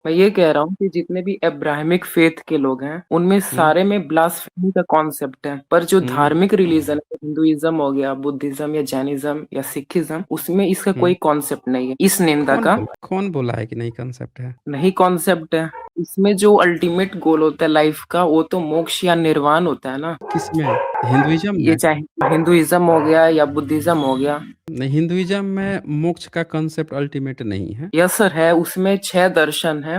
मैं ये कह रहा हूँ कि जितने भी अब्राहमिक फेथ के लोग हैं उनमें हुँ, सारे में ब्लास्फेमी का कॉन्सेप्ट है, पर जो हुँ, धार्मिक रिलीजन है, हिंदुइज्म हो गया, बुद्धिज्म या जैनिज्म या सिखिज्म, उसमें इसका कोई हुँ। कॉन्सेप्ट नहीं है इस निंदा का। कौन बोला है कि नहीं कंसेप्ट है? नहीं कॉन्सेप्ट है। इसमें जो अल्टीमेट गोल होता है लाइफ का वो तो मोक्ष या निर्वाण होता है ना। किसमें? हिंदुइज़्म ये में? चाहे हिंदुइज्म हो गया या बुद्धिज्म हो गया। नहीं, हिंदुइज़्म में मोक्ष का कंसेप्ट अल्टीमेट नहीं है। यस सर है, उसमें 6 दर्शन है।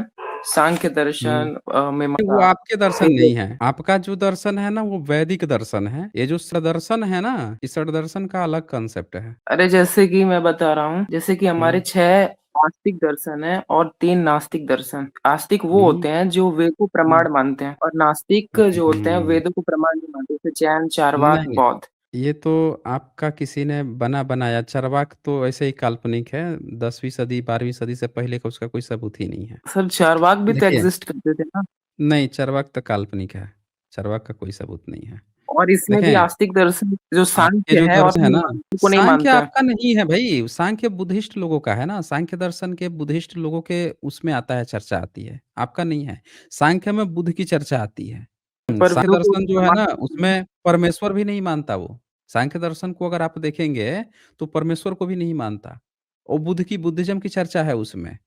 सांख्य हुँ। दर्शन में वो आपके दर्शन फिर नहीं है। आपका जो दर्शन है ना वो वैदिक दर्शन है। ये जो षड्दर्शन है ना, इस षड्दर्शन का अलग कंसेप्ट है। अरे जैसे कि मैं बता रहा हूँ, जैसे कि हमारे हुँ, 6 आस्तिक दर्शन है और 3 नास्तिक दर्शन। आस्तिक वो हुँ, होते हैं जो वेद को हुँ। प्रमाण मानते हैं, और नास्तिक जो होते हैं नहीं, वेदों को प्रमाण नहीं मानते, जैसे जैन, चारवाक, नहीं। बौद्ध। ये तो आपका किसी ने बना-बनाया चरवाक तो ऐसे ही काल्पनिक है। 10वीं सदी, 12वीं सदी से पहले का उसका कोई सबूत ही नहीं है। सर चारवाक भी तो देखिए, एग्जिस्ट करते थे ना। नहीं चरवाक तो काल्पनिक है। चरवाक का कोई सबूत नहीं है। और इसमें भी देखें, आस्तिक दर्शन जो आपके सांख्य जो है और दर्शन है ना, को नहीं सांख्य मानते हैं। आपका नहीं है भई, सांख्य बुद्धिस्ट लोगों का है ना, सांख्य दर्शन के बुद्धिस्ट लोगों के उसमें आता है, चर्चा आती है, आपका नहीं है। सांख्य में बुद्ध की चर्चा आती है। पर सांख्य वेदों को दर्शन जो है प्रमाण ना, मानते हैं। उसमें परमेश्वर भी नहीं मानता वो। सांख्य दर्शन को अगर आप देखेंगे, तो परमेश्वर को भी नहीं मानता और बुद्ध की बुद्धिज़्म की चर्चा है उसमें।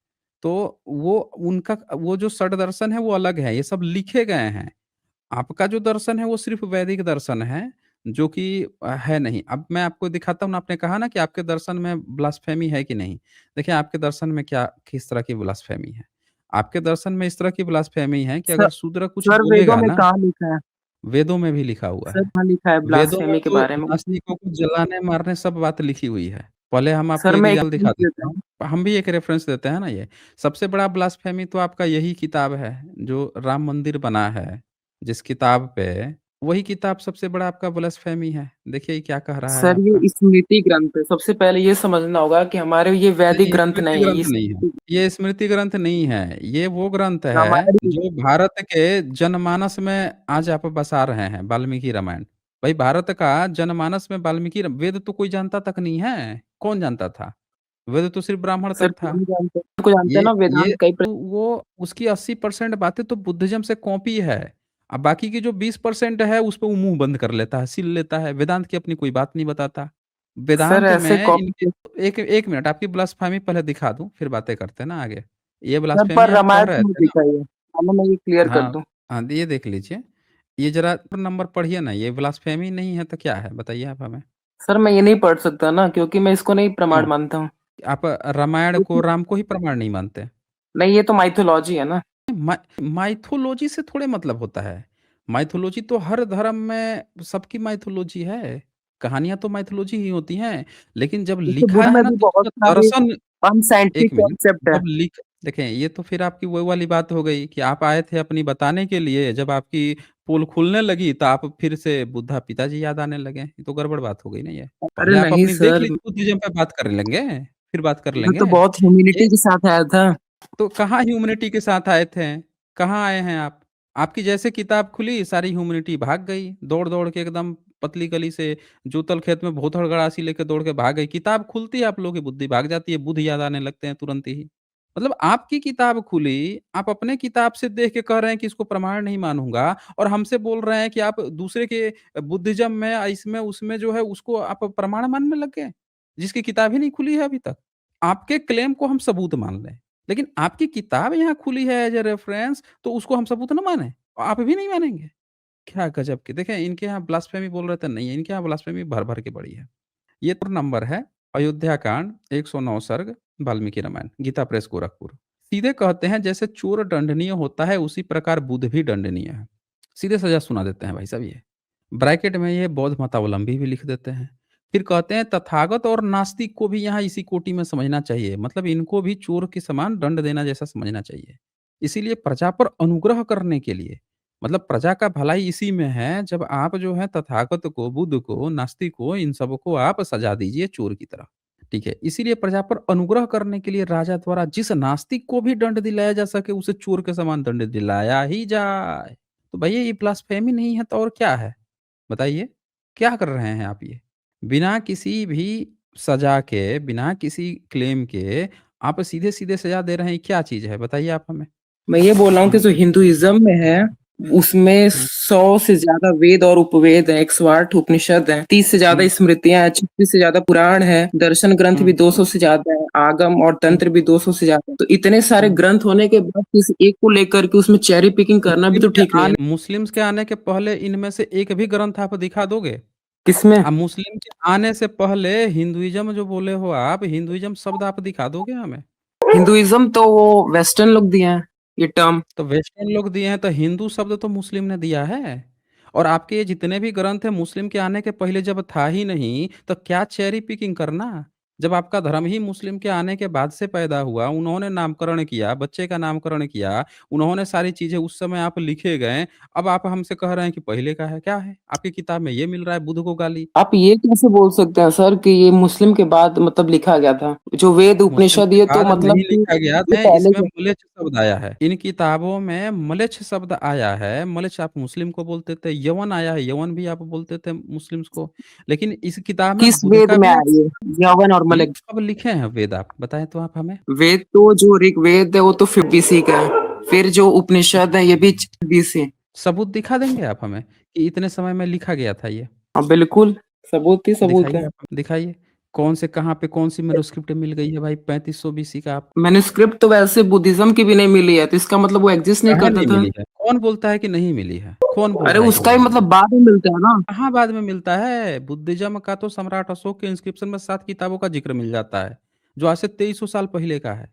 तो वो उनका वो जो षड दर्शन है, वो अलग है, ये सब लिखे गए हैं। आपका जो दर्शन है वो सिर्फ़ वैदिक दर्शन है, जो कि है नहीं। अब मैं आपको दिखाता हूँ ना आपने कहा ना कि आपके दर्शन में ब्लास्फेमी है कि नहीं? देखिए आपके दर्शन में क्या किस तरह की ब्लास्फेमी है? आपके दर्शन में इस तरह की ब्लास्फेमी है कि सर अगर शूद्र कुछ सर वेदों बोलेगा में ना, कहाँ लिखा है? वेदों में भी लिखा हुआ सर है। कहाँ लिखा है वेदों में ब्लास्फेमी के तो बारे में? नास्तिकों को जलाने, मारने सब बात लिखी हुई है। पहले हम आपको सर मैं एक एग्ज़ाम्पल दिखा चीज देते देता हैं। हूँ। हम भी एक रेफ़रेंस देते हैं ना ये। सबसे बड़ा ब्लास्फेमी तो आपका यही किताब है, जो राम मंदिर बना है, जिस किताब पे वही किताब सबसे बड़ा आपका ब्लास्फेमी है। देखिए ये क्या कह रहा है सर आपका। ये स्मृति ग्रंथ है, सबसे पहले ये समझना होगा कि हमारे ये वैदिक नहीं, ग्रंथ स्मृति नहीं है, ये ग्रंथ नहीं है। स्मृति ये स्मृति ग्रंथ नहीं है। ये वो ग्रंथ है, रामायण भी जो भारत के जनमानस में आज आप बसा रहे हैं, वाल्मीकि रामायण। भाई भारत का जनमानस में वाल्मीकि वेद तो कोई जानता तक नहीं है। कौन जानता था? वेद तो सिर्फ़ ब्राह्मण सर तक क्यों था। नहीं जानते, को जानते हैं ये ना ये वेदांत कई तो वो उसकी 80% बातें तो बुद्धिज़्म से कॉपी है। अब बाकी की जो 20% है, उस पे वो मुँह बंद कर लेता है, सील लेता है। वेदांत की अपनी कोई बात नहीं बताता। सर वेदांत ऐसे में इनके कॉपी। एक 1 मिनट आपकी ब्लास्फेमी पहले दिखा दूँ, फिर बातें करते हैं ना आगे। ये सर ब्लास्फेमी पर आप कह रामायण रहे में थे ना। लिखा ही है, चलो मैं ये क्लियर कर हाँ, दूं। हाँ, ये देख लीजिए। ये ज़रा नंबर पढ़िए ना, ये ब्लास्फेमी नहीं है तो क्या है? बताइए आप हमें। सर मैं ये नहीं पढ़ सकता ना, क्योंकि मैं इसको नहीं प्रमाण क्यों? मानता हूँ। आप रामायण को, क्योंकि- राम को ही प्रमाण नहीं मानते? नहीं, ये तो माइथोलॉजी है ना। माइथोलॉजी से थोड़े मतलब होता है। माइथोलॉजी तो हर धर्म में सबकी माइथोलॉजी है। कहानियाँ तो माइथोलॉजी ही होती हैं। लेकिन जब जैसे लिखा बुद्ध है में ना भी तो बहुत उसका सारे दर्शन। अनसाइंटिफिक 1 मिनट, कॉन्सेप्ट है। जब लिख देखें ये तो फिर आपकी वो वाली बात हो गई कि आप आए थे अपनी बताने के लिए, जब आपकी पोल खुलने लगी तो आप फिर से बुद्धा पिताजी याद आने लगे। ये तो गड़बड़ बात हो गई ना ये। अरे पहले आप नहीं अपनी देख सर, लीजिए बुद्धिज़्म पे बात कर लेंगे, फिर बात कर मैं लेंगे। तो बहुत ये ह्यूमिलिटी के साथ आया था। तो कहाँ ह्यूमैनिटी के साथ आए थे? कहाँ आए हैं आप? आपकी जैसे किताब खुली सारी ह्यूमैनिटी भाग गई, दौड़-दौड़ के एकदम पतली गली से जूतल खेत में भोथड़ गड़ासी लेके दौड़ के भाग गई। किताब खुलती है आप लोगों की बुद्धि भाग जाती है, बुद्ध याद आने लगते हैं तुरंत ही। मतलब आपकी किताब खुली, आप अपने किताब से देख के कह रहे हैं कि इसको प्रमाण नहीं मानूँगा और हमसे बोल रहे हैं कि आप दूसरे के बुद्धिज़्म में इसमें उसमें जो है उसको आप प्रमाण मानने लग गए, जिसकी किताब ही नहीं खुली है अभी तक। आपके क्लेम को हम सबूत मान लें। लेकिन आपकी किताब यहाँ खुली है एज़ अ रेफरेंस तो उसको हम सबूत ना मानें? आप भी नहीं मानेंगे? क्या गज़ब की देखें इनके यहाँ ब्लास्फेमी बोल रहे थे नहीं है, इनके यहाँ ब्लास्फेमी भर-भर के पड़ी है। ये तो नंबर है अयोध्या कांड 109 सर्ग वाल्मीकि रामायण, गीता प्रेस गोरखपुर। सीधे कहते हैं जैसे चोर दंडनीय होता है उसी प्रकार बुद्ध भी दंडनीय है। सीधे सज़ा सुना देते हैं भाई साहब ये। ब्रैकेट में ये बौद्ध मतावलंबी भी लिख देते हैं। फिर कहते हैं तथागत और नास्तिक को भी यहाँ इसी कोटि में समझना चाहिए। मतलब इनको भी चोर के समान दंड देना जैसा समझना चाहिए। इसीलिए प्रजा पर अनुग्रह करने के लिए मतलब प्रजा का भलाई इसी में है जब आप जो है तथागत को, बुद्ध को, नास्तिक को इन सबको आप सजा दीजिए चोर की तरह। ठीक है? इसीलिए प्रजा पर अनुग्रह करने के लिए राजा द्वारा जिस नास्तिक को भी दंड दिलाया जा सके उसे चोर के समान दंड दिलाया ही जाए। तो भैया ये ब्लास्फेमी नहीं है तो और क्या है? बताइए, क्या कर रहे हैं आप ये? बिना किसी भी सज़ा के, बिना किसी क्लेम के आप सीधे-सीधे सज़ा दे रहे हैं, ये क्या चीज़ है? बताइए आप हमें। मैं ये बोल रहा हूँ कि हुँ, जो हिंदुइज़्म में है, उसमें हुँ, 100 से ज़्यादा वेद और उपवेद हैं, 108 उपनिषद हैं, 30 से ज़्यादा हुँ, स्मृतियाँ हैं, 36 से ज़्यादा पुराण हैं, दर्शन ग्रंथ भी हुँ, 200 से ज़्यादा हैं, आगम और हुँ, तंत्र भी 200 से ज़्यादा हैं। तो इतने सारे हुँ। ग्रंथ होने के बाद किसी एक को लेकर के उसमें चेरी पिकिंग करना भी तो ठीक नहीं है ना। मुस्लिम्स के आने के पहले इनमें से एक भी ग्रंथ आप दिखा दोगे? किसमें? मुस्लिम के आने से पहले हिंदुइज़्म जो बोले हो आप, हिंदुइज़्म शब्द आप दिखा दोगे हमें? हिंदुइज़्म तो वो वेस्टर्न लोग दिए हैं, ये टर्म। तो वेस्टर्न लोग दिए हैं, तो हिंदू शब्द तो मुस्लिम ने दिया है। और आपके ये जितने भी ग्रंथ हैं मुस्लिम के आने के पहले जब था ही नहीं, तो क्या चेरी पिकिंग करना? जब आपका धर्म ही मुस्लिम के आने के बाद से पैदा हुआ, उन्होंने नामकरण किया, बच्चे का नामकरण किया, उन्होंने सारी चीज़ें उस समय आप लिखे गए, अब आप हमसे कह रहे हैं कि पहले का है, क्या है? आपकी किताब में ये मिल रहा है बुद्ध को गाली। आप ये कैसे बोल सकते हैं सर कि ये मुस्लिम के बाद मतलब लिखा गया था? जो वेद मुस्लिम उपनिषद के ये तो बाद मतलब नहीं कि लिखा गया ये था, पहले इसमें के म्लेच्छ शब्द आया है। इन किताबों में म्लेच्छ शब्द आया है, म्लेच्छ आप मुस्लिम को बोलते थे, यवन आया है, यवन भी आप बोलते थे मुस्लिम्स को। लेकिन इस किताब में किस बुद्ध वेद का में भी आया ये? यवन और ये मलय? कब लिखे हैं वेद आप बताएँ तो आप हमें? वेद तो जो ऋग्वेद है वो तो 5 बीसी का है। फिर जो उपनिषद है ये भी 6 बीसी। सबूत दिखा देंगे आप हमें कि इतने समय में लिखा गया था ये? हाँ, बिल्कुल, सबूत ही सबूत दिखाइए है। आप हमें, दिखाइए। कौन से कहाँ पे कौन-सी मैन्युस्क्रिप्ट मिल गई है भाई 3500 बीसी का आप मैन्युस्क्रिप्ट तो वैसे बुद्धिज़्म की भी नहीं मिली है, तो इसका मतलब वो एग्ज़िस्ट नहीं कहाँ करता नहीं था। मिली है? कौन बोलता है कि नहीं मिली है? कौन बोल अरे रहा है कि उसका नहीं भी मिली? मतलब बाद में मिलता है ना। कहाँ बाद में मिलता है? बुद्धिज़्म का तो सम्राट अशोक के इंस्क्रिप्शन में 7 किताबों का ज़िक्र मिल जाता है, जो आज से 2300 साल पहले का है।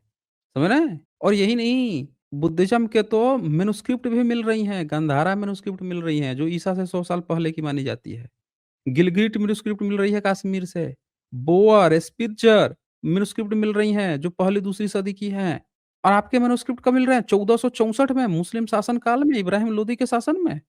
समझ रहे हैं? और यही नहीं, बुद्धिज़्म के तो मैन्युस्क्रिप्ट भी मिल रही हैं, गंधारा मैन्युस्क्रिप्ट मिल रही हैं, जो ईसा से 100 साल पहले की मानी जाती है। गिलगिट मैन्युस्क्रिप्ट मिल रही है कश्मीर से। बोअर, स्पिट्ज़र मैन्युस्क्रिप्ट मिल रही हैं, जो पहली-दूसरी सदी की हैं। और आपके मैन्युस्क्रिप्ट कब मिल रहे हैं? 1464 में, मुस्लिम शासन काल में, इब्राहिम लोदी के शासन में।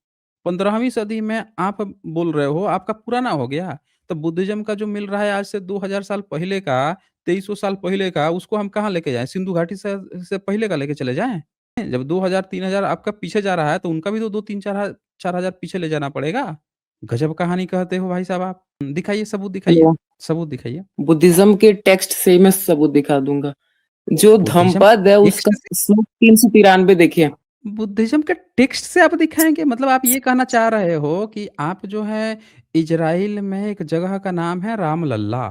15वीं सदी में आप बोल रहे हो, आपका पुराना हो गया। तो बुद्धिज़्म का जो मिल रहा है आज से 2000 साल पहले का, 2300 साल पहले का, उसको हम कहाँ लेके जाएँ? सिंधु घाटी से पहले का लेके चले जाएँ? जब 2000 3000 आपका पीछे जा रहा है, तो उनका भी तो 2-3 4,000 पीछे ले जाना पड़ेगा। गज़ब कहानी कहते हो भाई साहब आप। दिखाइए सबूत दिखाइए, हेलो, सबूत दिखाइए। बुद्धिज़्म के टेक्स्ट से ही मैं सबूत दिखा दूँगा। जो बुद्धिज़्म धम्मपद है उसका टेक्स्ट से श्लोक 393 देखिए। बुद्धिज़्म के टेक्स्ट से आप दिखाएँगे? मतलब आप ये कहना चाह रहे हो कि आप जो है इज़राइल में एक जगह का नाम है रामलल्ला,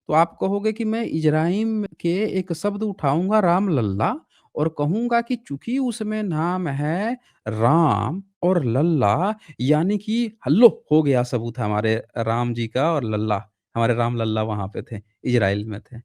तो आप कहोगे कि मैं इज़राइम के एक शब्द उठाऊँगा रामलल्ला और कहूँगा कि चूँकि उसमें नाम है राम और लल्ला यानी कि हल्लो हो गया सबूत हमारे राम जी का और लल्ला, हमारे राम लल्ला वहाँ पे थे, इज़राइल में थे।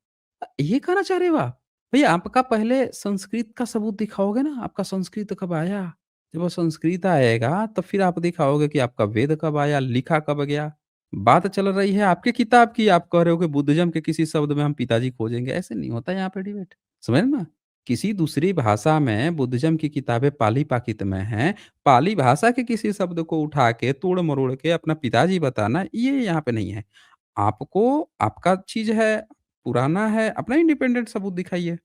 ये कहना चाह रहे हो आप? भैया आपका पहले संस्कृत का सबूत दिखाओगे ना, आपका संस्कृत कब आया? जब वो संस्कृत आएगा तब फिर आप दिखाओगे कि आपका वेद कब आया, लिखा कब गया। बात चल रही है आपकी किताब की, आप कह रहे हो कि बुद्धिज़्म के किसी शब्द में हम पिताजी खोजेंगे, ऐसे नहीं होता यहाँ पे डिबेट। समझ रहे ना? किसी दूसरी भाषा में बुद्धिज़्म की किताबें पाली-पाकित में हैं, पाली भाषा के किसी शब्द को उठा के तोड़-मरोड़ के अपना पिताजी बताना, ये यहाँ पे नहीं है। आपको आपका चीज़ है, पुराना है, अपना इंडिपेंडेंट सबूत दिखाइए।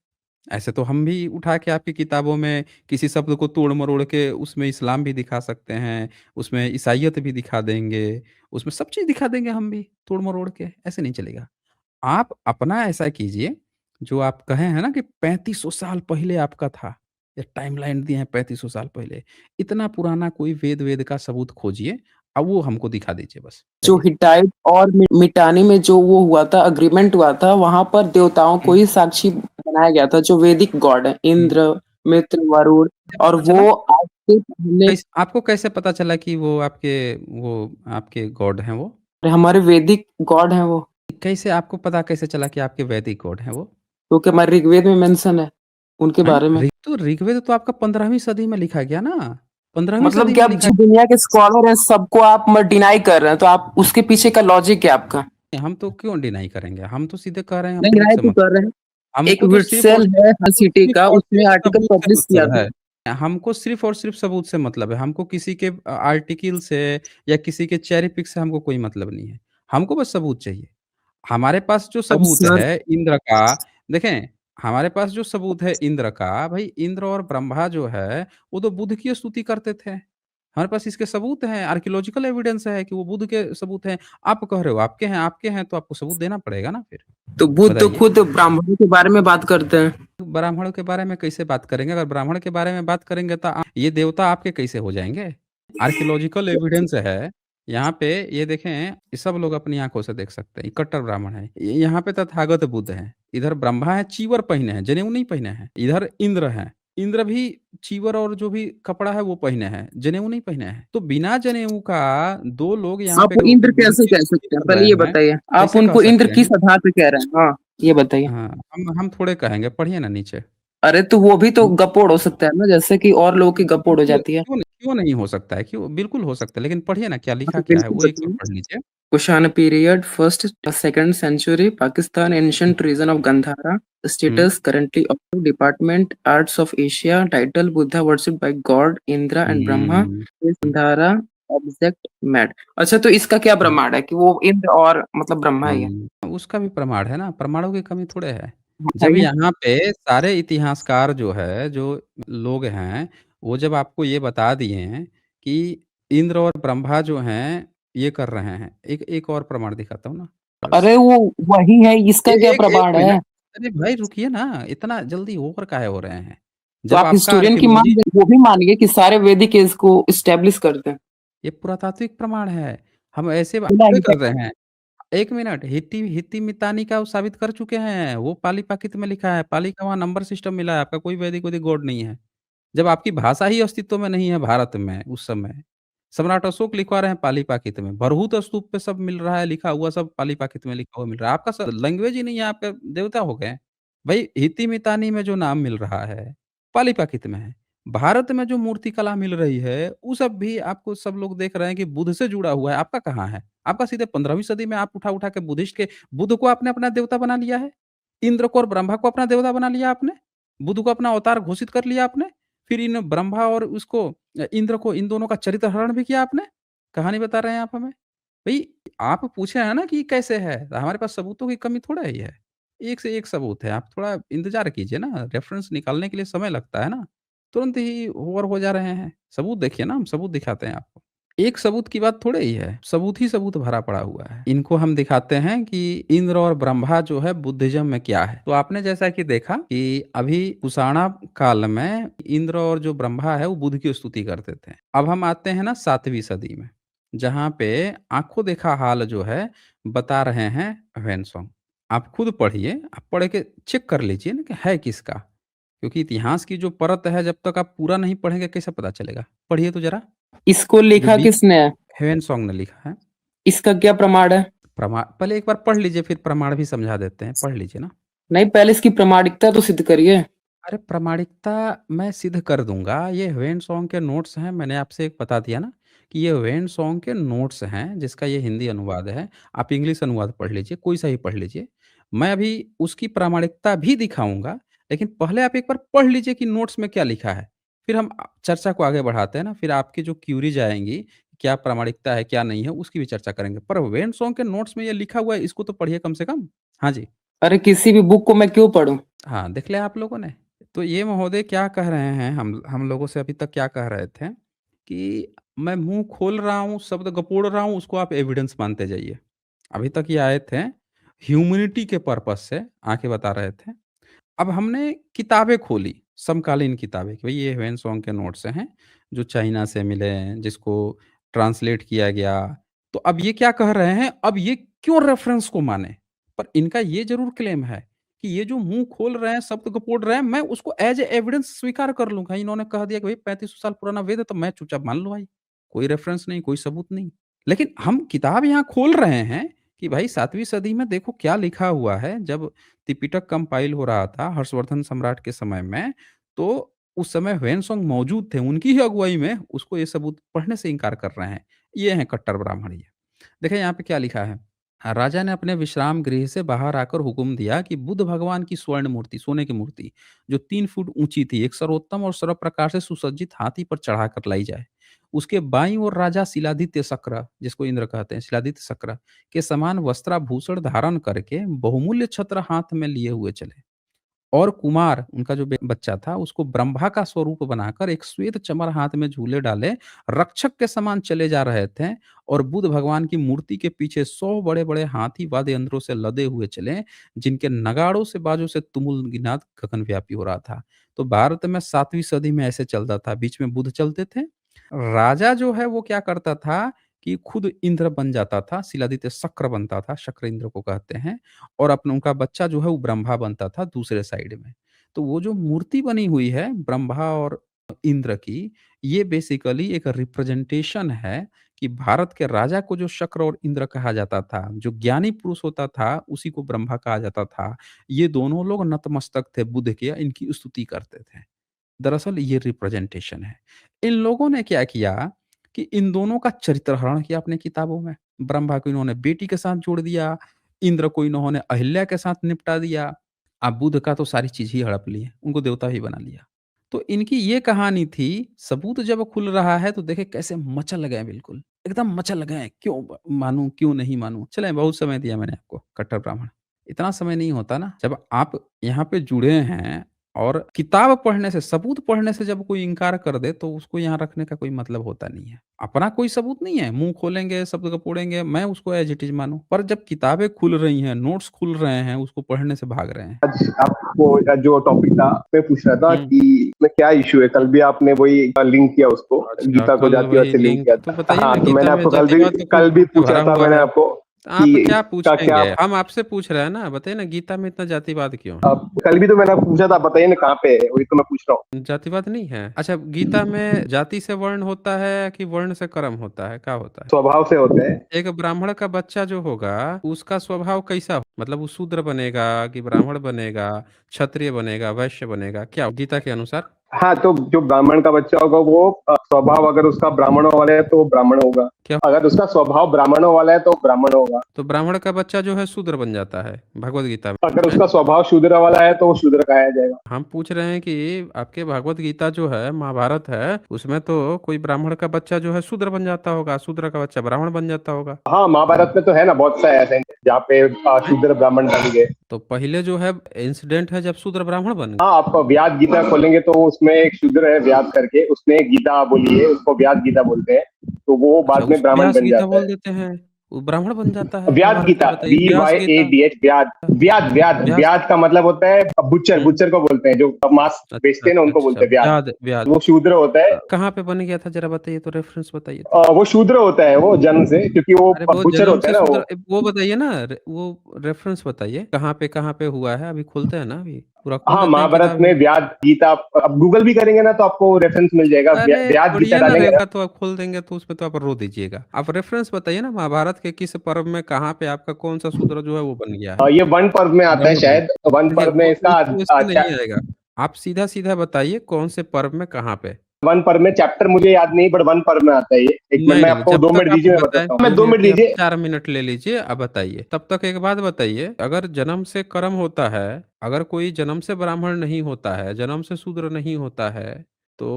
ऐसे तो हम भी उठा के आपकी किताबों में किसी शब्द को तोड़-मरोड़ के उसमें इस्लाम भी दिखा सकते हैं, उसमें ईसाइयत भी दिखा देंगे, उसमें सब चीज़ दिखा देंगे हम भी तोड़-मरोड़ के, ऐसे नहीं चलेगा। आप अपना ऐसा कीजिए, जो आप कहे हैं ना कि 3500 साल पहले आपका था, ये टाइमलाइन दिए हैं 3500 साल पहले, इतना पुराना कोई वेद-वेद का सबूत खोजिए, अब वो हमको दिखा दीजिए बस, जो बताइए। हिट्टाइट और मिटानी में जो वो हुआ था, एग्रीमेंट हुआ था, वहाँ पर देवताओं को हुँ, ही साक्षी बनाया गया था, जो वैदिक गॉड हैं, हुँ। इंद्र, मित्र, वरुण। कैसे और पता चला? वो आज से पहले आपको कैसे पता चला कि वो आपके गॉड हैं वो? हमारे वैदिक गॉड हैं वो, कैसे आपको पता कैसे चला कि आपके वैदिक गॉड हैं वो? क्योंकि हमारे ऋग्वेद में मेंशन है, उनके हैं? बारे में। ऋग्वेद तो आपका 15वीं सदी में लिखा गया ना? 15वीं मतलब सदी कि में आप लिखा जो दुनिया के स्कॉलर हैं, सबको आप डिनाई कर रहे हैं, तो आप उसके पीछे का लॉजिक क्या है आपका? गया। हम तो क्यों डिनाई करेंगे? हम तो सीधे कह रहे हैं नहीं, हमको डिनाई उससे क्यों मतलब कर रहे हैं? एक हमको तो सिर्फ़ और विट्सेल सिर्फ़ है हर सिटी का, उसने आर्टिकल सबूत से पब्लिश किया मतलब था। है। हमको सिर्फ़ और सिर्फ़ सबूत से मतलब है। हमको किसी के आर्टिकल से या किसी के चेरी पिक से हमको कोई मतलब नहीं है। हमको बस सबूत चाहिए। हमारे पास जो अब सबूत सर, है इंद्र का देखें, हमारे पास जो सबूत है इंद्र का, भई इंद्र और ब्रह्मा जो है, वो तो बुध की स्तुति करते थे। हमारे पास इसके सबूत हैं, आर्कियोलॉजिकल एविडेंस है कि वो बुद्ध के सबूत हैं। आप कह रहे हो आपके हैं तो आपको सबूत देना पड़ेगा ना फिर, तो बुद्ध तो बताइए? खुद ब्राह्मणों के बारे में बात करते हैं। तो ब्राह्मणों के बारे में कैसे बात करेंगे? अगर ब्राह्मण के बारे में बात करेंगे तो ये देवता आपके कैसे हो जाएँगे? आर्कियोलॉजिकल एविडेंस है, यहाँ पे ये देखें, ये सब लोग अपनी आँखों से देख सकते हैं, ये कट्टर ब्राह्मण हैं। यहाँ पे तथागत बुद्ध हैं, इधर ब्रह्मा है, चीवर पहने हैं, जनेऊ नहीं पहने हैं। इधर इंद्र हैं, इंद्र भी चीवर और जो भी कपड़ा है वो पहने हैं, जनेऊ नहीं पहने हैं। तो बिना जनेऊ का 2 लोग यहाँ आप पे इंद्र बुद्ध कैसे की कह स्तुति सकते हैं, कर पहले रहे ये हैं, बताइए। आप कैसे कह उनको इंद्र सकते हैं? किस आधार पे कह रहे हैं? हाँ, ये बताइए। हाँ, हम थोड़े कहेंगे, पढ़िए ना नीचे। अरे तो वो भी तो गपोड़ हो सकता है ना, जैसे कि और लोगों की गपोड़ हो बिल्कुल, जाती है। क्यों नहीं हो सकता है? क्यों बिल्कुल हो सकता है, लेकिन पढ़िए ना क्या लिखा हाँ, क्या है, बिल्कुल वो एक बार बताइए। पढ़ लीजिए। Kushan period, first second century, Pakistan, ancient region of Gandhara, hmm, status currently of department arts of Asia, title Buddha worship by god Indra and Brahma, hmm, Gandhara object Met. अच्छा, तो इसका क्या हुँ, प्रमाण है कि वो इंद्र और मतलब ब्रह्मा ही है? उसका भी प्रमाण है ना, प्रमाणों की कमी थोड़े है। जब बताइए। यहाँ पे सारे इतिहासकार जो है, जो लोग हैं, वो जब आपको ये बता दिए हैं कि इंद्र और ब्रह्मा जो हैं, ये कर रहे हैं। एक एक और प्रमाण दिखाता हूँ ना, बस। अरे वो वही है, ए इसका क्या एक 1 प्रमाण मिनट, है? अरे भाई रुकिए ना, इतना जल्दी ओवर काहे हो रहे हैं? तो जब आप आपका हिस्टोरियन की मान आर्कियोलॉजी, वो भी मानिए कि सारे वैदिक इसको इस्टेब्लिश करते हैं। ये पुरातात्विक प्रमाण है। हम ऐसे बात बिना थोड़ी कर हिट- रहे हैं। 1 मिनट, हित्ती हित्ती मितानी का वो साबित कर चुके हैं। वो पाली-पाकित में लिखा है। पाली का वहाँ नंबर सिस्टम मिला है। आपका कोई वैदिक-वैदिक गॉड नहीं है। जब आपकी भाषा ही अस्तित्व में नहीं है भारत में उस समय। सम्राट अशोक लिखवा रहे हैं पाली-पाकित में। भरहुत स्तूप पे सब मिल रहा है, लिखा हुआ सब पाली-पाकित में लिखा हुआ मिल रहा है। आपका लैंग्वेज ही नहीं है, आपके देवता हो गए। भई हित्ती मितानी में जो नाम मिल रहा है, पाली-पाकित में है। भारत में जो मूर्तिकला मिल रही है, वो सब भी आपको सब लोग देख रहे हैं कि बुद्ध से जुड़ा हुआ है। आपका कहाँ है? आपका सीधे 15वीं सदी में आप उठा-उठा के बुद्धिस्ट के बुद्ध को आपने अपना देवता बना लिया है। इंद्र को और ब्रह्मा को अपना देवता बना लिया आपने। बुद्ध को अपना अवतार घोषित कर लिया आपने। फिर इन ब्रह्मा और उसको इंद्र को, इन दोनों का चरित्र हरण भी किया आपने। कहानी बता रहे हैं आप हमें। भई आप पूछे हैं ना कि कैसे है? तो हमारे पास सबूतों की कमी थोड़ा ही है। एक से एक सबूत है। आप थोड़ा इंतज़ार कीजिए ना, रेफ़रेंस निकालने के लिए समय लगता है ना। तुरंत ही ओवर हो जा रहे हैं। सबूत देखिए ना, हम सबूत दिखाते हैं आपको। एक सबूत की बात थोड़े ही है, सबूत ही सबूत भरा पड़ा हुआ है। इनको हम दिखाते हैं कि इंद्र और ब्रह्मा जो है बुद्धिज़्म में क्या है। तो आपने जैसा कि देखा कि अभी कुषाण काल में इंद्र और जो ब्रह्मा है वो बुध की स्तुति करते थे। अब हम आते हैं ना 7वीं सदी में, जहाँ पे आँखों देखा हाल जो है बता रहे हैं ह्वेनसांग। आप खुद पढ़िए, आप पढ़ के चेक कर लीजिए ना कि है किसका? क्योंकि इतिहास की जो परत है जब तक आप पूरा नहीं पढ़ेंगे कैसे पता चलेगा? पढ़िए तो ज़रा, इसको जो लिखा बी किसने है? ह्वेनसांग ने लिखा है। इसका क्या प्रमाण है? पहले एक बार पढ़ लीजिए फिर प्रमाण भी समझा देते हैं, पढ़ लीजिए ना। नहीं, पहले इसकी प्रामाणिकता तो सिद्ध करिए। अरे प्रामाणिकता मैं सिद्ध कर दूँगा, ये ह्वेनसांग के नोट्स हैं, मैंने आपसे एक बता दिया ना कि ये ह्वेनसांग के नोट्स हैं, जिसका ये हिंदी अनुवाद है। आप इंग्लिश अनुवाद पढ़ लीजिए, कोई सा ही पढ़ लीजिए। मैं अभी उसकी प्रामाणिकता भी दिखाऊँगा, लेकिन पहले आप एक बार पढ़ लीजिए कि नोट्स में क्या लिखा है। फिर हम चर्चा को आगे बढ़ाते हैं ना, फिर आपकी जो क्यूरीज़ आएँगी, क्या प्रामाणिकता है, क्या नहीं है, उसकी भी चर्चा करेंगे। पर ह्वेनसांग के नोट्स में ये लिखा हुआ है, इसको तो पढ़िए कम से कम। हाँ जी। अरे किसी भी बुक को मैं क्यों पढूं? हाँ, देख लिया आप लोगों ने? तो ये महोदय क्या कह रहे हैं, हम लोगों से अभी तक क्या कह रहे थे कि मैं मुँह खोल रहा हूँ, शब्द गपोड़ रहा हूँ, उसको आप एविडेंस मानते जाइए। अभी तक ये आए थे ह्यूमैनिटी के पर्पज़ से आके बता रहे थे। अब हमने किताबें खोली, समकालीन किताबें कि भई ये ह्वेनसांग के नोट्स हैं, जो चाइना से मिले हैं, जिसको ट्रांसलेट किया गया। तो अब ये क्या कह रहे हैं, अब ये क्यों रेफ़रेंस को मानें? पर इनका ये ज़रूर क्लेम है कि ये जो मुँह खोल रहे हैं, शब्द गपोड़ रहे हैं, मैं उसको एज़ ए एविडेंस स्वीकार कर लूँगा। इन्होंने कह दिया कि भई 3500 साल पुराना वेद है, तो मैं चुपचाप मान लो भाई। कोई रेफ़रेंस नहीं, कोई सबूत नहीं। लेकिन हम किताब यहाँ खोल रहे हैं कि भाई 7वीं सदी में देखो क्या लिखा हुआ है। जब त्रिपिटक कंपाइल हो रहा था हर्षवर्धन सम्राट के समय में, तो उस समय ह्वेनसांग मौजूद थे, उनकी ही अगुवाई में उसको ये सबूत पढ़ने से इनकार कर रहे हैं। ये हैं कट्टर ब्राह्मण ये। देखिए यहाँ पे क्या लिखा है, राजा ने अपने विश्राम गृह से बाहर आकर हुक्म दिया कि बुद्ध भगवान की स्वर्ण मूर्ति, सोने की मूर्ति, जो 3 फुट ऊँची थी, एक सर्वोत्तम और सर्व प्रकार से सुसज्जित हाथी पर चढ़ाकर लाई जाए। उसके बाईं ओर राजा शिलादित्य शक्र, जिसको इंद्र कहते हैं, शिलादित्य शक्र के समान वस्त्राभूषण धारण करके बहुमूल्य छत्र हाथ में लिए हुए चले और कुमार उनका जो बच्चा था उसको ब्रह्मा का स्वरूप बनाकर एक श्वेत चमर हाथ में झूले डाले रक्षक के समान चले जा रहे थे और बुद्ध भगवान की मूर्ति के पीछे 100 बड़े-बड़े हाथी वाद्य यंत्रों से लदे हुए चले, जिनके नगाड़ों से बाजों से तुमुल गिनात गगनव्यापी हो रहा था। तो भारत में 7वीं सदी में ऐसे चलता था, बीच में बुद्ध चलते थे। राजा जो है वो क्या करता था कि खुद इंद्र बन जाता था, शिलादित्य शक्र बनता था, शक्र इंद्र को कहते हैं और अपना उनका बच्चा जो है वो ब्रह्मा बनता था दूसरे साइड में। तो वो जो मूर्ति बनी हुई है ब्रह्मा और इंद्र की, ये बेसिकली एक रिप्रेजेंटेशन है कि भारत के राजा को जो शक्र और इंद्र कहा जाता था, जो ज्ञानी पुरुष होता था, उसी को ब्रह्मा कहा जाता था। ये दोनों लोग नतमस्तक थे बुद्ध के, इनकी स्तुति करते थे। दरअसल ये रिप्रेजेंटेशन है। इन लोगों ने क्या किया कि इन दोनों का चरित्रहरण किया अपनी किताबों में। ब्रह्मा को इन्होंने बेटी के साथ जोड़ दिया, इंद्र को इन्होंने अहिल्या के साथ निपटा दिया। अब बुद्ध का तो सारी चीज़ ही हड़प ली है, उनको देवता ही बना लिया। तो इनकी ये कहानी थी, सबूत जब खुल रहा है तो देखें कैसे मचल गए बिल्कुल, एकदम मचल गए, क्यों मानूँ, क्यों नहीं मानूँ? चलें बहुत समय दिया मैंने आपको, कट्टर ब्राह्मण। इतना समय नहीं होता ना, जब आप यहाँ पे जुड़े हैं और किताब पढ़ने से, सबूत पढ़ने से जब कोई इनकार कर दे, तो उसको यहाँ रखने का कोई मतलब होता नहीं है। अपना कोई सबूत नहीं है, मुँह खोलेंगे, शब्द कपोड़ेंगे, मैं उसको एज़ इट इज़ मानूँ। पर जब किताबें खुल रही हैं, नोट्स खुल रहे हैं, उसको पढ़ने से भाग रहे हैं। आज आपको जो टॉपिक था मैं पूछ रहा था हुँ। कि इसमें क्या इश्यू है। कल भी आपने वही लिंक किया उसको, अच्छा, गीता को कल जातिवाद वही से लिंक लिंक किया तो था। बताइए हाँ, ना, तो मैंने गीता में आपको जातिवाद तो कल खूब भी खूब भरा पूछा था हुआ मैंने है। आपको आप कि क्या क्या पूछेंगे? हम आपसे पूछ रहे हैं ना, बताइए ना गीता में इतना जातिवाद क्यों है? कल भी तो मैंने आपको पूछा था, बताइए ना कहाँ पे है, वही तो मैं पूछ रहा हूँ। जातिवाद नहीं है? अच्छा, गीता में जाति से वर्ण होता है कि वर्ण से कर्म होता है, क्या होता है? स्वभाव से होते हैं। एक ब्राह्मण का बच्चा जो होगा, उसका स्वभाव कैसा हो? मतलब वो शूद्र बनेगा कि ब्राह्मण बनेगा, क्षत्रिय बनेगा, वैश्य बनेगा, क्या गीता के अनुसार? हाँ, तो जो ब्राह्मण का बच्चा होगा वो स्वभाव अगर उसका ब्राह्मणों वाला है तो वो ब्राह्मण होगा। क्या? अगर उसका स्वभाव ब्राह्मणों वाला है तो ब्राह्मण होगा। तो ब्राह्मण का बच्चा जो है शूद्र बन जाता है, भगवद गीता में, अगर हैं? उसका स्वभाव शूद्र वाला है तो वो शूद्र कहा जाएगा। हम पूछ रहे हैं कि आपके भगवत गीता जो है, महाभारत है, उसमें तो कोई ब्राह्मण का बच्चा जो है शूद्र बन जाता होगा, शूद्र का बच्चा ब्राह्मण बन जाता होगा। हाँ, महाभारत में तो है ना बहुत सा ऐसे जहाँ पे हैं? शूद्र ब्राह्मण बन गए। तो पहले जो है इंसिडेंट है जब शूद्र ब्राह्मण बन गए। हाँ, आप व्यास गीता खोलेंगे तो उसमें एक शूद्र है व्यास करके, उसने गीता बोली है, उसको व्यास गीता बोलते हैं। तो वो अच्छा, बाद में उसको ब्राह्मण व्यास बन गीता जाता बोल है। देते हैं, वो ब्राह्मण बन जाता है, व्यास महाभारत का गीता, बताइए, V Vyas Y A Gita, D H Vyas, Vyas Vyas Vyas. Vyas का मतलब होता है बुच्चर, हुँ, बुच्चर को बोलते हैं, जो मांस अच्छा, बेचते हैं ना अच्छा, उनको अच्छा, बोलते हैं व्यास। व्याद व्याद। वो शूद्र होता है। कहाँ पे बन गया था ज़रा बताइए तो, रेफ़रेंस बताइए तो? वो शूद्र होता है वो जन्म से, क्योंकि वो अरे वो बुच्चर जन्म होता है से ना शूद्र, वो। वो बताइए ना, वो रेफ़रेंस बताइए, कहाँ पे हुआ है? अभी खोलते हैं ना अभी, पूरा खोल हाँ, देते हैं महाभारत किताब में ही। व्यास गीता, अब गूगल भी करेंगे ना तो आपको रेफरेंस मिल जाएगा। अरे व्यास गीता छोड़िए ना, डालेंगे ना। रेखा तो आप खोल देंगे तो उसपे तो आप रो दीजिएगा। आप रेफ़रेंस बताइए ना, महाभारत के किस पर्व में कहाँ पे आपका कौन-सा शूद्र जो है वो बन गया है? ये वन पर्व में आता है ब्राह्मण बन शायद, वन देखिए पर्व में वो इसका उस उसमें नहीं आएगा। आप सीधा-सीधा बताइए कौन से पर्व में कहाँ पे? वन पर्व में चैप्टर मुझे याद नहीं, बट वन पर्व में आता है ये। एक मिनट नहीं, में नहीं, आपको जब 2 तक मिनट आप दीजिए, मैं बताएँ, बताता हूँ। मैं मान 2 लीजिए मिनट कि आप दीजिए। 4 मिनट ले लीजिए, अब बताइए। तब तक एक बात बताइए, अगर जन्म से कर्म होता है, अगर कोई जन्म से ब्राह्मण नहीं होता है, जन्म से शूद्र नहीं होता है, तो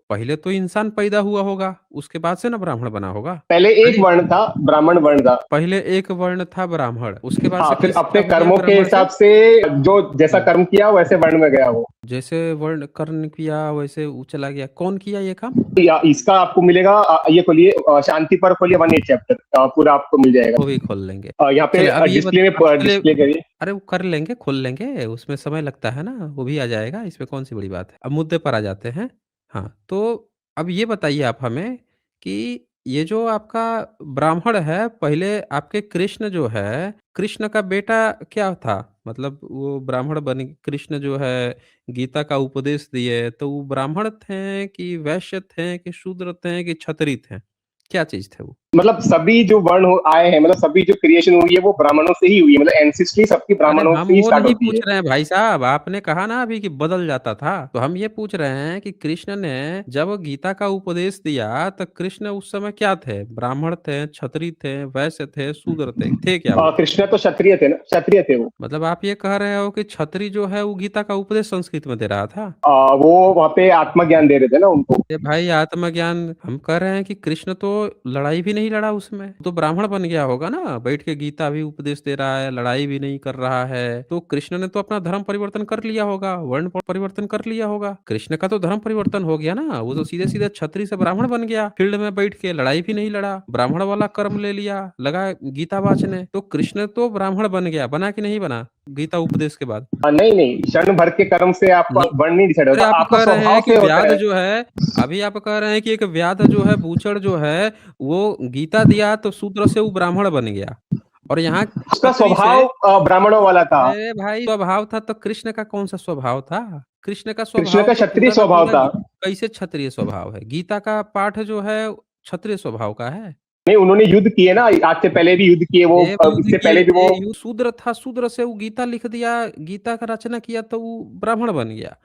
पहले तो इंसान पैदा हुआ होगा, उसके बाद से ना ब्राह्मण बना होगा। पहले एक पहले वर्ण था, ब्राह्मण वर्ण था। पहले एक वर्ण था ब्राह्मण, उसके बाद हाँ, से फिर किसका अपने हो गया कर्मों के ब्राह्मण से? हिसाब से जो जैसा हुँ, कर्म किया वैसे वर्ण में गया वो। जैसे वर्ण कर्ण किया वैसे वो चला गया। कौन किया ये काम? या इसका आपको मिलेगा, ये खोलिए, शांति पर खोलिए 1 चैप्टर, पूरा आपको मिल वो भी जाएगा। खोल लेंगे। यहाँ चलिए पे अब ये डिस्प्ले अब में चलिए, डिस्प्ले करिए। अरे वो कर लेंगे, खोल लेंगे, उसमें समय लगता है ना, वो भी आ जाएगा, इसमें कौन-सी बड़ी बात है। अब मुद्दे पर आ जाते हैं। हाँ, तो अब ये बताइए आप हमें कि ये जो आपका ब्राह्मण है, पहले आपके कृष्ण जो है, कृष्ण का बेटा क्या था? मतलब वो ब्राह्मण बन कृष्ण जो है, गीता का उपदेश दिए, तो वो ब्राह्मण थे कि वैश्य थे कि शूद्र थे कि क्षत्रिय थे? क्या चीज़ थे वो? मतलब सभी जो वर्ण आए हैं, मतलब सभी जो क्रिएशन हुई है वो ब्राह्मणों से ही हुई है, मतलब एंसिस्ट्री सबकी अरे ब्राह्मणों हम से ही वो स्टार्ट नहीं होती पूछ है। रहे हैं भाई साहब, आपने कहा ना अभी कि बदल जाता था। तो हम ये पूछ रहे हैं कि कृष्ण ने जब गीता का उपदेश दिया तो कृष्ण उस समय क्या थे? ब्राह्मण थे, क्षत्रिय थे, वैश्य थे, शूद्र थे क्या वो? कृष्ण तो क्षत्रिय थे ना, क्षत्रिय थे वो। मतलब आप ये कह रहे हो कि क्षत्रिय जो है वो गीता का उपदेश संस्कृत में दे रहा था? वो वहाँ पे आत्मज्ञान दे रहे थे ना उनको। ये भाई आत्मज्ञान हम कह रहे हैं कि कृष्ण तो लड़ाई भी नहीं नहीं लड़ा उसमें, तो ब्राह्मण बन गया होगा ना, बैठ के गीता भी उपदेश दे रहा है, लड़ाई भी नहीं कर रहा है, तो कृष्ण ने तो अपना धर्म परिवर्तन कर लिया होगा, वर्ण परिवर्तन कर लिया होगा। कृष्ण का तो धर्म परिवर्तन हो गया ना, वो तो सीधे-सीधे क्षत्रिय से ब्राह्मण बन गया, फील्ड में बैठ के लड़ाई भी नहीं लड़ा, ब्राह्मण वाला कर्म ले लिया, लगा गीता वाचने, तो कृष्ण तो ब्राह्मण बन गया, बना कि नहीं बना? गीता उपदेश के बाद? नहीं नहीं, क्षण भर के कर्म से आपका नहीं, वर्ण नहीं डिसाइड अरे होता, आप आपका कह रहे स्वभाव हैं कि से होता व्याध है। जो है, अभी आप कह रहे हैं कि एक व्याध जो है, बूचड़ जो है, वो गीता दिया तो शूद्र से वो ब्राह्मण बन गया, और यहाँ उसका क्षत्रिय से, स्वभाव ब्राह्मणों वाला था। अरे भाई स्वभाव था तो कृष्ण का कौन सा स्वभाव था? कृष्ण का कृष्ण स्वभाव का तो क्षत्रिय पूरा का स्वभाव पूरा था। कैसे क्षत्रिय स्वभाव है? गीता का पाठ जो है क्षत्रिय स्वभाव का है। नहीं, उन्होंने युद्ध किए ना, आज से पहले भी युद्ध किए वो, ये युद्ध इससे किए पहले भी थे, वो। शूद्र था, शूद्र से वो गीता लिख दिया, गीता का रचना किया तो वो ब्राह्मण बन गया।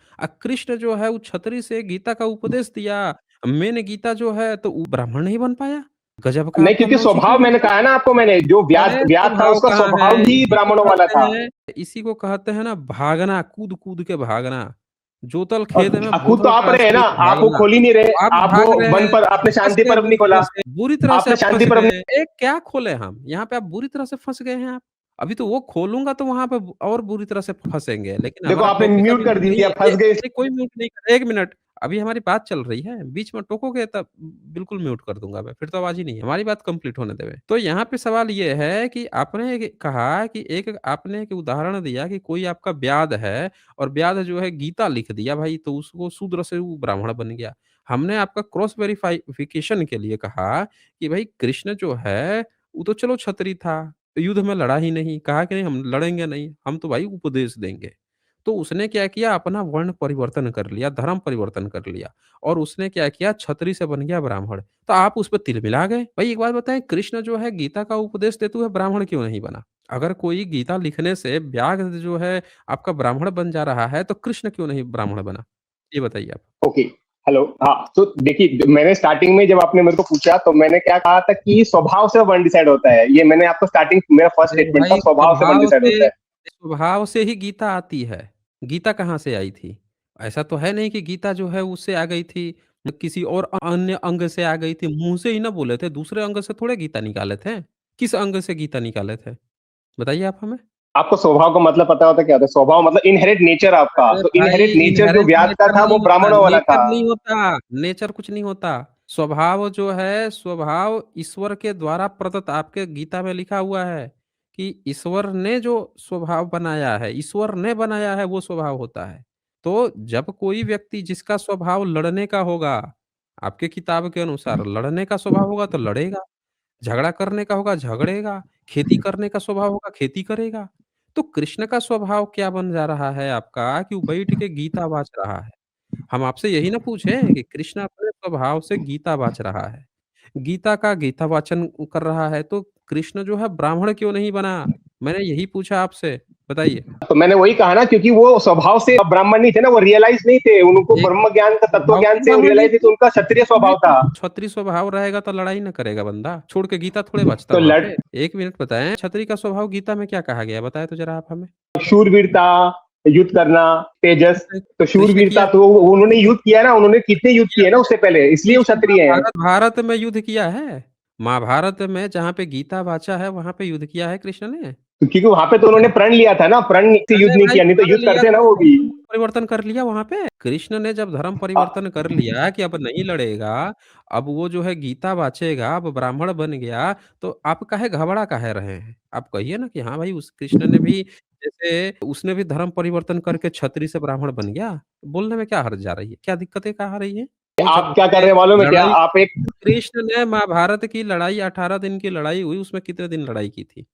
कृष्ण जो है वो क्षत्रिय से गीता का उपदेश दिया, मैंने गीता जो है तो वो ब्राह्मण नहीं बन पाया। गजब का नहीं, आपका क्योंकि लॉजिक स्वभाव है। मैंने कहा ना आपको, मैंने जो व्याध अरे व्याध था स्वभाव उसका कहाँ स्वभाव है? ही ब्राह्मणों वाला था। इसी को कहते हैं ना भागना, कूद-कूद के भागना। जोतल और खेत में खुद तो भोथड़ आप रहे हैं गड़ासी ना, लेके आप वो भागना। खोल ही नहीं रहे। आप आप वो भाग रहे वन हैं, पर आपने फँस शांति गए पर्व नहीं खोला। बुरी तरह से आपने आप फँस शांति पर्व गए। क्या खोले हम? यहाँ पे आप बुरी तरह से फँस गए हैं आप। अभी तो वो खोलूँगा तो वहाँ पे और बुरी तरह से फँसेंगे, लेकिन देखो, हमारा आपने टॉपिक म्यूट अभी कर नहीं दिया, है। फंस गए। नहीं कोई म्यूट नहीं कर, 1 मिनट, अभी हमारी बात चल रही है, बीच में टोकोगे तब बिल्कुल म्यूट कर दूँगा मैं, फिर तो आवाज़ ही नहीं है। हमारी बात कंप्लीट होने देवें। तो यहाँ पे सवाल ये है कि आपने कहा कि आपने एक उदाहरण दिया कि कोई आपका व्याध है, और व्याध जो है गीता लिख दिया भाई, तो उसको शूद्र से वो ब्राह्मण बन गया। हमने आपका क्रॉस वेरिफिकेशन के लिए कहा कि भाई कृष्ण जो है, वो तो चलो क्षत्रिय था, युद्ध में लड़ा ही नहीं, कहा कि नहीं हम लड़ेंगे नहीं, हम तो भाई उपदेश देंगे। तो उसने क्या किया, अपना वर्ण परिवर्तन कर लिया, धर्म परिवर्तन कर लिया, और उसने क्या किया, क्षत्रिय से बन गया ब्राह्मण। तो आप उस पे तिल मिला गए। भाई एक बात बताएं, कृष्ण जो है गीता का उपदेश देते हुए ब्राह्मण क्यों नहीं बना? अगर कोई गीता लिखने से व्याध जो है आपका ब्राह्मण बन जा रहा है, तो कृष्ण क्यों नहीं ब्राह्मण बना? ये बताइए आप। ओके। हेलो। हाँ, तो देखिए, मैंने स्टार्टिंग में जब आपने मेरे को पूछा तो मैंने क्या कहा था कि स्वभाव से वन डिसाइड होता है। ये मैंने आपको स्टार्टिंग, मेरा फर्स्ट अरे स्टेटमेंट था, भाई स्वभाव से वन डिसाइड होता है। स्वभाव से ही गीता आती है। गीता कहाँ से आई थी? ऐसा तो है नहीं कि गीता जो है उससे आ गई थी, किसी और अन्य अंग से आ गई थी। मुँह से ही ना बोले थे, दूसरे अंग से थोड़े गीता निकाले थे। किस अंग से गीता निकाले थे? बताइए आप हमें। आपको स्वभाव का मतलब पता होता क्या होता है? स्वभाव मतलब इनहेरिट नेचर आपका, अरे तो भाई इनहेरिट नेचर जो इन्हेरेंट व्याध का नेचर था नहीं वो होता, ब्राह्मणों वाला था। नेचर नहीं होता, नेचर कुछ नहीं होता। स्वभाव जो है, स्वभाव ईश्वर के द्वारा प्रदत्त, आपके गीता में लिखा हुआ है कि ईश्वर ने जो स्वभाव बनाया है, ईश्वर ने बनाया है वो स्वभाव होता है। तो जब कोई व्यक्ति जिसका स्वभाव लड़ने का होगा, आपके किताब के अनुसार लड़ने का स्वभाव होगा तो लड़ेगा। झगड़ा करने का होगा, झगड़ेगा, खेती करने का स्वभाव होगा, खेती करेगा। तो कृष्ण का स्वभाव क्या बन जा रहा है आपका कि वो बैठ के गीता वाच रहा है। हम आपसे यही ना पूछे कि कृष्ण अपने स्वभाव से गीता वाच रहा है। गीता का गीता वाचन कर रहा है, तो कृष्ण जो है ब्राह्मण क्यों नहीं बना? मैंने यही पूछा आपसे, बताइए। तो मैंने वही कहा ना, क्योंकि वो स्वभाव से ब्राह्मण नहीं थे ना, वो रियलाइज नहीं थे, उनको एक ब्रह्म ज्ञान का, तत्व स्वभाव ज्ञान से से वो ब्राह्मण नहीं रियलाइज थे, थे। तो उनका क्षत्रिय नहीं स्वभाव तो था। क्षत्रिय स्वभाव रहेगा तो लड़ाई ना करेगा बंदा, छोड़ के गीता थोड़े वाचता तो वहाँ लड़ पे। 1 मिनट बताएँ, क्षत्रिय का स्वभाव गीता में क्या कहा गया है? बताएँ तो ज़रा आप हमें। शूरवीरता, युद्ध करना, तेजस। तो कृष्ण शूरवीरता किया। तो उन्होंने युद्ध किया ना, उन्होंने कितने युद्ध किए ना उससे पहले, इसलिए वो कृष्ण क्षत्रिय हैं। भारत में युद्ध किया है। महाभारत में जहाँ पे गीता वाचा है, वहाँ पे युद्ध किया है कृष्ण ने। क्योंकि वहां पे तो उन्होंने प्रण लिया था ना, प्रण से युद्ध अरे नहीं भाई किया, नहीं तो प्रण युद्ध लिया करते ना तो वो भी। धर्म परिवर्तन कर लिया वहाँ पे। कृष्ण ने जब धर्म परिवर्तन कर लिया कि अब नहीं लड़ेगा, अब वो जो है गीता वाचेगा, अब ब्राह्मण बन गया, तो आप काहे घबरा काहे रहे हैं? आप कहिए ना कि हाँ भाई उस कृष्ण ने भी, जैसे उसने भी धर्म परिवर्तन करके क्षत्रिय से ब्राह्मण बन गया। बोलने में क्या हर्ज जा रही है? क्या दिक्कतें कहाँ आ रही हैं? वो जब आप क्या कर से रहे हैं मालूम है क्या? लड़ाई, आप एक, कृष्ण ने महाभारत की लड़ाई 18 दिन की लड़ाई हुई, उसमें कितने दिन लड़ाई की थी?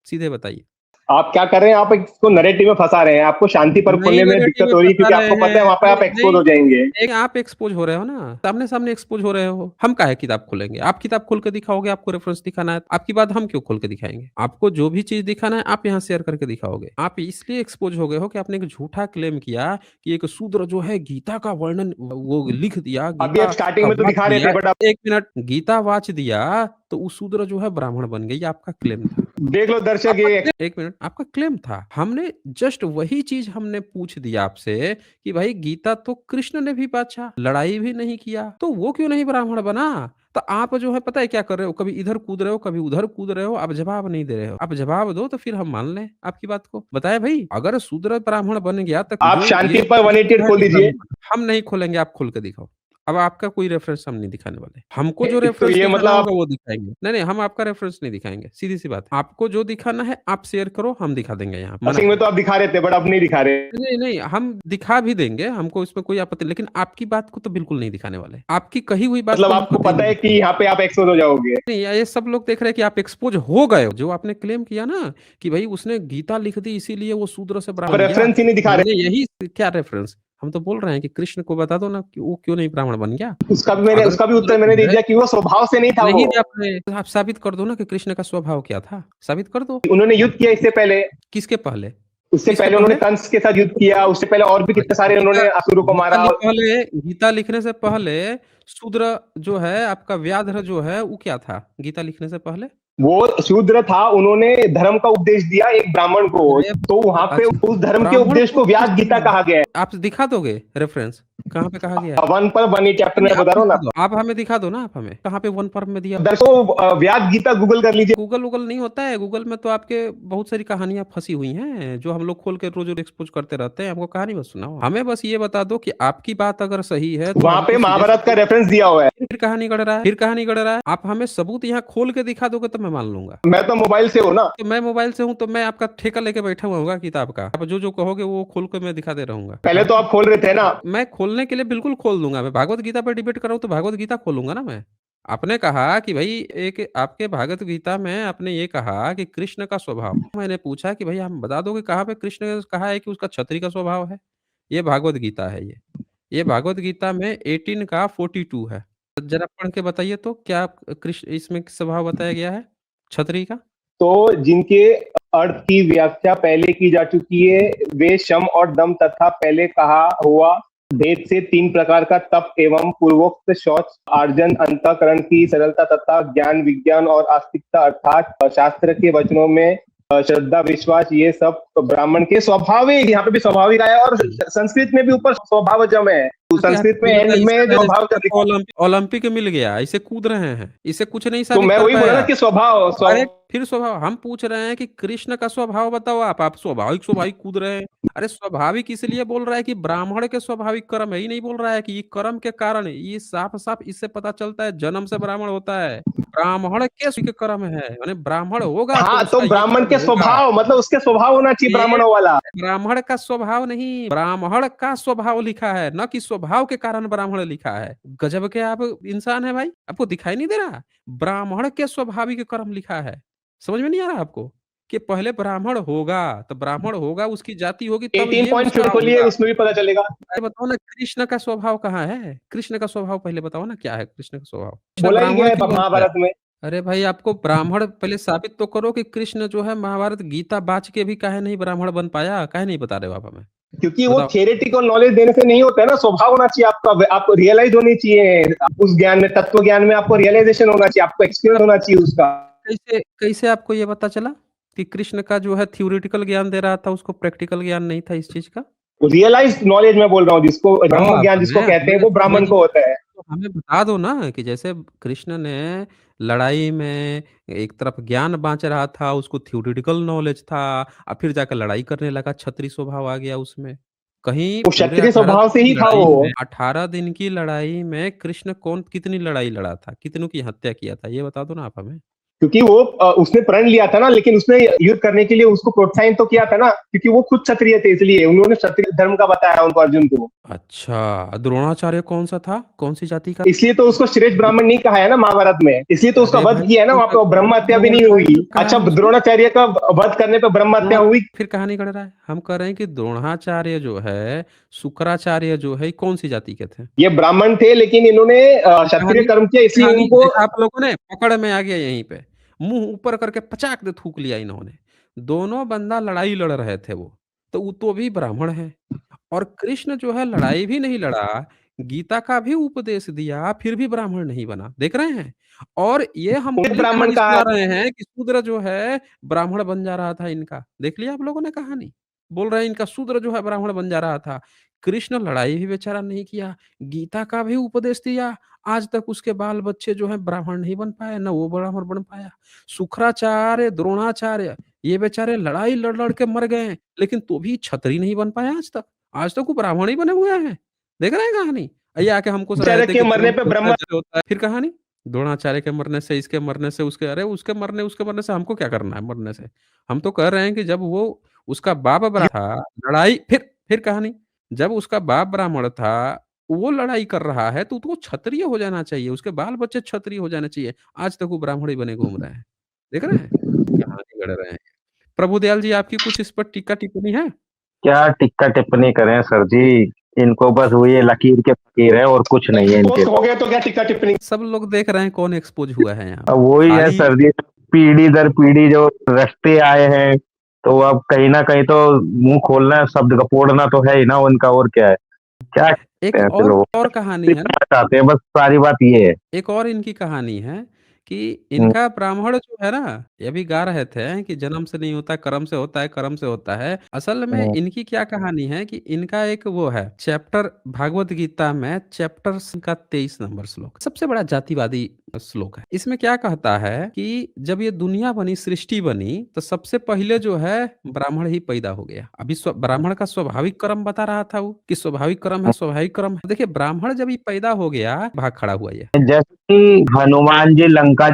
सीधे बताइए। आप क्या कर रहे हैं? आप इसको नैरेटिव में फंसा रहे हैं, आपको शांति पर नहीं खोलने में नैरेटिव दिक्कत में हो रही है, फँसा क्योंकि रहे आपको पता है हैं। वहां पे नहीं, आप एक्सपोज नहीं, हो जाएंगे। एक आप एक्सपोज़ हो रहे हो ना, सामने-सामने एक्सपोज़ हो रहे हो। हम काहे किताब खोलेंगे? आप किताब खोल के दिखाओगे, आपको रेफ़रेंस दिखाना है, आपकी बात हम क्यों खोल के दिखाएँगे? आपको जो भी चीज़ दिखाना है, आप यहाँ शेयर करके दिखाओगे। आप इसलिए एक्सपोज़ हो गए हो कि आपने एक झूठा क्लेम किया कि एक शूद्र जो है गीता का वर्णन वो लिख दिया, अभी गीता आप का स्टार्टिंग में तो वाच दिखा रहे दिया। थे, बट आप 1 मिनट, गीता वाच दिया, तो वो शूद्र जो है ब्राह्मण बन गई, ये आपका क्लेम था। देख लो दर्शक आपका ये। क्लेम, 1 मिनट, आपका क्लेम था। हमने जस्ट वही चीज़ हमने पूछ दिया आपसे कि भाई गीता तो कृष्ण ने भी वाचा, लड़ाई भी नहीं किया, तो वो क्यों नहीं ब्राह्मण बना? तो आप जो है पता है क्या कर रहे हो, कभी इधर कूद रहे हो, कभी उधर कूद रहे हो, आप जवाब नहीं दे रहे हो। आप जवाब दो तो फिर हम मान लें आपकी बात को। बताएँ भई, अगर शूद्र ब्राह्मण बन गया तो आप जो शांति ये पर 188 खोल दीजिए। हम नहीं खोलेंगे, आप खोल के दिखाओ। अब आपका कोई रेफ़रेंस हम नहीं दिखाने वाले। हमको जो तो रेफ़रेंस ये दिखाना मतलब आप होगा वो दिखाएँगे। नहीं, नहीं, हम आपका रेफ़रेंस नहीं दिखाएँगे, सीधी-सी बात है। आपको जो दिखाना है आप शेयर करो, हम दिखा देंगे यहाँ, मना पासिंग में नहीं। तो आप दिखा रहे थे, बट अब नहीं दिखा रहे। नहीं, नहीं, हम दिखा भी देंगे, हमको इसमें कोई आपत्ति, लेकिन आपकी बात को तो बिल्कुल नहीं दिखाने वाले। आपकी कही हुई बात मतलब को हम आपको कभी पता नहीं है कि दिखाएँगे। यहाँ पे आप एक्सपोज़ हो जाओगे। नहीं, ये सब लोग देख रहे हैं कि आप एक्सपोज़ हो गए हो। जो आपने क्लेम किया ना कि भई उसने गीता लिख दी इसीलिए वो शूद्र से आप ब्राह्मण गया। रेफरेंस ही नहीं दिखा हमने रहे। यही क्या रेफ़रेंस? हम तो बोल रहे हैं कि कृष्ण को बता दो ना कि वो क्यों नहीं ब्राह्मण बन गया? अगर उसका भी शूद्र उत्तर मैंने जो दे है दिया कि वो स्वभाव से नहीं था वो। नहीं दिया आपने, तो आप साबित कर दो ना कि कृष्ण का स्वभाव क्या था? साबित कर दो। उन्होंने युद्ध किया इससे पहले। किसके पहले? उससे किसके पहले उन्होंने पहले? कंस के साथ युद्ध किया। उससे पहले और भी कितने सारे गीता उन्होंने असुरों को गीता मारा। लि पहले गीता लिखने से पहले शूद्र जो है आपका व्याध जो है वो क्या था? गीता लिखने से पहले? वो शूद्र था, उन्होंने धर्म का उपदेश दिया एक ब्राह्मण को। अरे तो वहां पे अच्छा, उस धर्म के ब्राह्मण उपदेश को को उपदेश व्यास गीता दिया। कहा गया है। आप दिखा दोगे रेफ़रेंस? कहाँ पे कहा गया है? 1 पर 1 ही चैप्टर नहीं, में नहीं, आप बता रहा हूँ ना। दिखा दो। आप हमें दिखा दो ना आप हमें। कहाँ पे 1 पर्व में दिया? दरसों व्यास गीता गूगल कर लीजिए। गूगल-वूगल नहीं होता है, गूगल में तो आपके बहुत सारी कहानियाँ फँसी हुई हैं, जो हम लोग खोल के रोज़-रोज़ एक्सपोज़ करते रहते हैं, हमको कहानी मत सुनाओ। हमें बस ये बता दो कि आपकी बात अगर सही है तो वहां हम पे तो महाभारत का सीधे-सीधे रेफरेंस दिया हुआ है। फिर कहानी गढ़ रहा है, फिर कहानी गढ़ रहा है। आप हमें सबूत यहाँ खोल के दिखा दोगे तो मैं मान लूँगा। मैं तो मोबाइल से हूँ ना। तो मैं मोबाइल से हूँ तो मैं आपका ठेका लेके बैठा हुआ हूँगा किताब का। आप जो-जो कहोगे वो खोल के मैं दिखाते रहूँगा। पहले बताओ। तो आप खोल रहे थे ना। मैं खोलने के लिए बिल्कुल खोल दूँगा। मैं भागवत गीता पे डिबेट कर रहा हूँ तो भागवत गीता खोलूँगा ना मैं। आपने कहा कि भई एक आपके भागवत गीता में आपने ये कहा कि कृष्ण का स्वभाव। मैंने पूछा कि भई आप बता दो कि कहाँ पे कृष्ण ने कहा है कि उसका क्षत्रिय का स्वभाव है? ये भागवत गीता है ये। ये भागवत गीता में 18 का 42 है। ज़रा पढ़ के बताइए तो क्या कृष्ण इसमें स्वभाव बताया गया है क्षत्रिय का? तो जिनके अर्थ की व्याख्या पहले की जा चुकी है, वे शम और दम तथा पहले कहा हुआ भेद से 3 प्रकार का तप एवं पूर्वोक्त शौच, आर्जन, अंतःकरण की सरलता तथा ज्ञान, विज्ञान और आस्तिकता, अर्थात शास्त्र के वचनों में श्रद्धा, विश्वास, ये सब ब्राह्मण के स्वाभाविक, यहाँ पे भी स्वाभाविक आया और संस्कृत में भी ऊपर स्वभावजम है। तो क्या संस्कृत में मुझे लगता एंड है इसका में जो मैनेजर भाव का तो ओलंपिक मिल गया, इसे कूद रहे हैं, इसे कुछ नहीं तो साबित मैं कर वही बोला ना पाया। कि स्वभाव अरे फिर स्वभाव हम पूछ रहे हैं कि कृष्ण का स्वभाव बताओ आप स्वाभाविक स्वाभाविक कूद रहे हैं। अरे स्वाभाविक इसलिए बोल रहा है कि ब्राह्मण के स्वाभाविक कर्म है, ये नहीं बोल रहा है कि ये कर्म के कारण, ये साफ-साफ इससे पता चलता है जन्म से ब्राह्मण होता है। ब्राह्मण के कर्म है, माने ब्राह्मण होगा तो हाँ, तो उसका ये ब्राह्मण कर्म के होगा। स्वभाव मतलब उसके स्वभाव होना चाहिए ये ब्राह्मणों वाला। ब्राह्मण का स्वभाव नहीं, ब्राह्मण का स्वभाव लिखा है, ना कि स्वभाव के कारण ब्राह्मण लिखा है। गज़ब के आप इंसान हैं भाई, आपको दिखाई नहीं दे रहा? ब्राह्मण के स्वाभाविक कर्म लिखा है। समझ में नहीं आ रहा आपको? कि पहले ब्राह्मण होगा, तो ब्राह्मण होगा, उसकी जाति होगी तब ये 18.4 उसका खोलिए, होगा। उसमें भी पता चलेगा। अरे बताओ ना कृष्ण का स्वभाव कहाँ है? कृष्ण का स्वभाव पहले बताओ ना क्या है कृष्ण का स्वभाव? कृष्ण बोला ही गया ब्राह्मण है क्यों बनता है? महाभारत में। अरे भाई आपको ब्राह्मण पहले साबित तो करो कि कृष्ण जो है महाभारत गीता बाच के भी काहे नहीं ब्राह्मण बन पाया? काहे नहीं बता रहे हो आप हमें? क्योंकि वो बताओ। थियोरेटिकल नॉलेज देने से नहीं होता है ना, स्वभाव होना चाहिए आपका, आपको रियलाइज होनी चाहिए उस ज्ञान में, तत्व ज्ञान में आपको रियलाइजेशन होना चाहिए, आपको एक्सपीरियंस होना चाहिए उसका। कैसे कैसे आपको ये पता चला कि कृष्ण का जो है थ्योरेटिकल ज्ञान दे रहा था, उसको प्रैक्टिकल ज्ञान नहीं था इस चीज़ का? रियलाइज नॉलेज में बोल रहा हूँ, जिसको ब्रह्म हाँ, ज्ञान तो जिसको मैं कहते हैं, हमें वो ब्राह्मण हमें को होता है। तो हमें बता दो ना कि जैसे कृष्ण ने लड़ाई में एक तरफ ज्ञान बाँच रहा था, उसको थ्योरेटिकल नॉलेज था, और फिर जाकर लड़ाई करने लगा, क्षत्रिय स्वभाव आ गया उसमें। कहीं वो पूरे क्षत्रिय 18 स्वभाव दिन से की ही था लड़ाई वो। में 18 दिन की लड़ाई में कृष्ण कौन कितनी लड़ाई लड़ा था? कितनों की हत्या किया था? ये बता दो ना आप हमें। क्योंकि वो उसने प्रण लिया था ना, लेकिन उसने युद्ध करने के लिए उसको प्रोत्साहित तो किया था ना, क्योंकि वो खुद क्षत्रिय थे, इसलिए उन्होंने क्षत्रिय धर्म का बताया उनको, अर्जुन को। अच्छा, द्रोणाचार्य कौन-सा था? कौन-सी जाति का? इसलिए तो उसको श्रेष्ठ ब्राह्मण नहीं कहा है ना महाभारत में, इसलिए तो उसका अरे वध भाई किया है ना, कौन वहां सा पे ब्रह्म हत्या भी नहीं द्रोणाचार्य हुई। कब कहा अच्छा, है उसको? द्रोणाचार्य का वध करने पे ब्रह्म हत्या द्रोणा हुई। फिर कहानी गढ़ रहा है। हम कह रहे हैं कि द्रोणाचार्य जो है, शुक्राचार्य जो है, ये कौन-सी जाति के थे? ये ब्राह्मण थे, लेकिन इन्होंने क्षत्रिय कहानी कर्म किया, इसलिए कहानी उनको। देखा आप लोगों ने? पकड़ में आ गया यहीं पे। मुँह ऊपर करके पचाक दे थूक लिया इन्होंने। दोनों बंदा लड़ाई लड़ रहे थे वो, तो भी ब्राह्मण हैं। और कृष्ण जो है लड़ाई भी नहीं लड़ा, गीता का भी उपदेश दिया, फिर भी ब्राह्मण नहीं बना। देख रहे हैं? और ये हमको भी ब्राह्मण कहानी का सुना रहे हैं कि शूद्र जो है ब्राह्मण बन जा रहा था इनका। देख लिया आप लोगों ने कहानी? बोल रहे हैं इनका शूद्र जो है ब्राह्मण बन जा रहा था। कृष्ण लड़ाई भी बेचारा नहीं किया, गीता का भी उपदेश दिया, आज तक उसके बाल-बच्चे जो हैं ब्राह्मण नहीं बन पाए, ना वो ब्राह्मण बन पाया। शुक्राचार्य, द्रोणाचार्य ये बेचारे लड़ाई लड़-लड़ के मर गए हैं, लेकिन तो भी क्षत्रिय नहीं बन पाए आज तक। आज तक वो ब्राह्मण ही बने हुए हैं। देख रहे हैं कहानी? ये आके हमको आचार्य सुनाते हैं के कि मरने धर्म पे से होता है, ब्रह्मा जय होता है। फिर कहानी? द्रोणाचार्य के मरने से, इसके मरने से, उसके अरे उसके मरने से हमको क्या करना है मरने से? हम तो कह रहे हैं कि जब वो उसका बाप था, लड़ाई फिर कहानी, जब उसका बाप ब्राह्मण था, वो लड़ाई कर रहा है तो उसको क्षत्रिय हो जाना चाहिए, उसके बाल-बच्चे क्षत्रिय हो जाने चाहिए। आज तक वो ब्राह्मण ही बने घूम रहे हैं। देख रहे हैं? कहानी गढ़ रहे हैं। प्रभुदयाल जी आपकी कुछ इस पर टीका-टिप्पणी है? क्या टिक्का टिप्पणी करें सर जी, इनको बस वो ये लकीर के फकीर है और कुछ नहीं है इनके हो गया तो क्या टिक्का टिप्पणी। सब लोग देख रहे हैं कौन एक्सपोज़ हुआ है यहाँ अब पे। वही है खाली सर जी, पीढ़ी दर पीढ़ी जो रचते आए हैं, तो अब कहीं ना कहीं तो मुंह खोलना शब्द कपोड़ना तो है ही ना उनका, और क्या है, क्या एक कहते हैं चलो और कहानी है ना, चाहते हैं, बस सारी बात ये है। एक और इनकी कहानी है कि इनका ब्राह्मण जो है ना, ये भी गा रहे थे कि जन्म से नहीं होता, कर्म से होता है, कर्म से होता है। असल में हम्म, इनकी क्या कहानी है कि इनका एक वो है चैप्टर भागवत गीता में चैप्टर का 23 नंबर श्लोक, सबसे बड़ा जातिवादी श्लोक है। इसमें क्या कहता है कि जब ये दुनिया बनी, सृष्टि बनी, तो सबसे पहले जो है ब्राह्मण ही पैदा हो गया। अभी ब्राह्मण का स्वाभाविक कर्म बता रहा था वो कि स्वाभाविक कर्म है, स्वाभाविक कर्म है। देखिए ब्राह्मण जब ये पैदा हो गया, भाग खड़ा हुआ ये। जैसे कि हनुमान जी लंका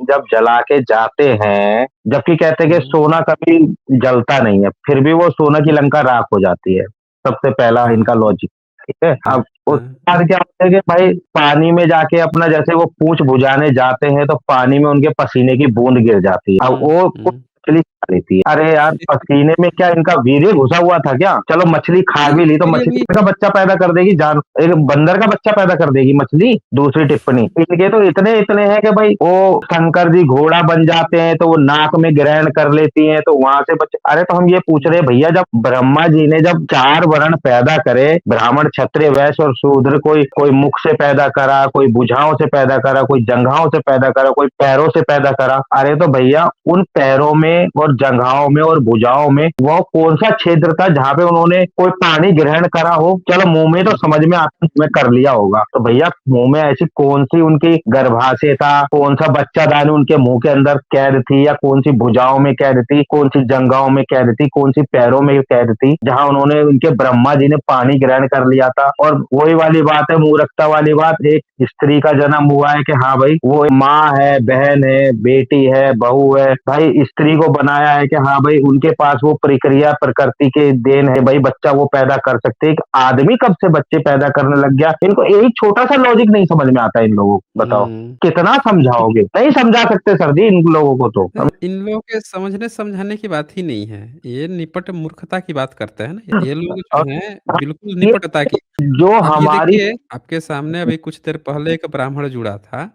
जब जला के जाते हैं, जबकि कहते हैं कि सोना कभी जलता नहीं है, फिर भी वो सोना की लंका राख हो जाती है। सबसे पहला हाँ, इनका लॉजिक, ठीक है। अब हाँ, उसके बाद क्या होता है कि भाई पानी में जाके अपना जैसे वो पूंछ बुझाने जाते हैं तो पानी में उनके पसीने की बूंद गिर जाती है। अब वो मछली खा लेती है। अरे यार, पसीने में क्या इनका वीर्य घुसा हुआ था क्या? चलो मछली खा भी ली तो ये मछली भी का बच्चा पैदा कर देगी, जान एक बंदर का बच्चा पैदा कर देगी मछली। दूसरी टिप्पणी इनके तो इतने इतने हैं कि भाई वो शंकर जी घोड़ा बन जाते हैं तो वो नाक में ग्रहण कर लेती हैं, तो वहां से बच्चे। अरे तो हम ये पूछ रहे हैं भैया, जब ब्रह्मा जी ने जब 4 वर्ण पैदा करे, ब्राह्मण क्षत्रिय वैश्य और शूद्र, कोई मुख से पैदा करा, कोई भुजाओं से पैदा करा, कोई जंघाओं से पैदा करा, कोई पैरों से पैदा करा। अरे तो भैया उन पैरों में और जंघाओं में और भुजाओं में वो कौन सा क्षेत्र था जहां पे उन्होंने कोई पानी ग्रहण करा हो? चलो मुंह में तो समझ में आता, में कर लिया होगा, तो भैया मुंह में ऐसी कौन सी उनकी गर्भाशय था, कौन सा बच्चादानी उनके मुंह के अंदर कैद थी, या कौन सी भुजाओं में कैद थी, कौन सी जंघाओं में कैद थी, कौन सी पैरों में कैद थी, जहां उन्होंने उनके ब्रह्मा जी ने पानी ग्रहण कर लिया था। और वही वाली बात है, मूर्खता वाली बात, एक स्त्री का जन्म हुआ है कि हाँ भाई वो माँ है, बहन है, बेटी है, बहू है, भाई स्त्री को बनाया है कि हाँ भाई उनके पास वो प्रक्रिया प्रकृति के देन है, भाई बच्चा वो पैदा कर सकते हैं। आदमी कब से बच्चे पैदा करने लग गया? इनको एक छोटा सा लॉजिक नहीं समझ में आता इन लोगों को। बताओ कितना समझाओगे? नहीं समझा सकते सर जी इन लोगों को तो। इन लोगों के समझने समझाने की बात ही नहीं है, ये निपट मूर्खता की बात करते हैं ना, ये लोग जो और हैं बिल्कुल ये निपटता की। जो अब ये हमारी देखिए आपके सामने अभी कुछ देर पहले एक ब्राह्मण जुड़ा था,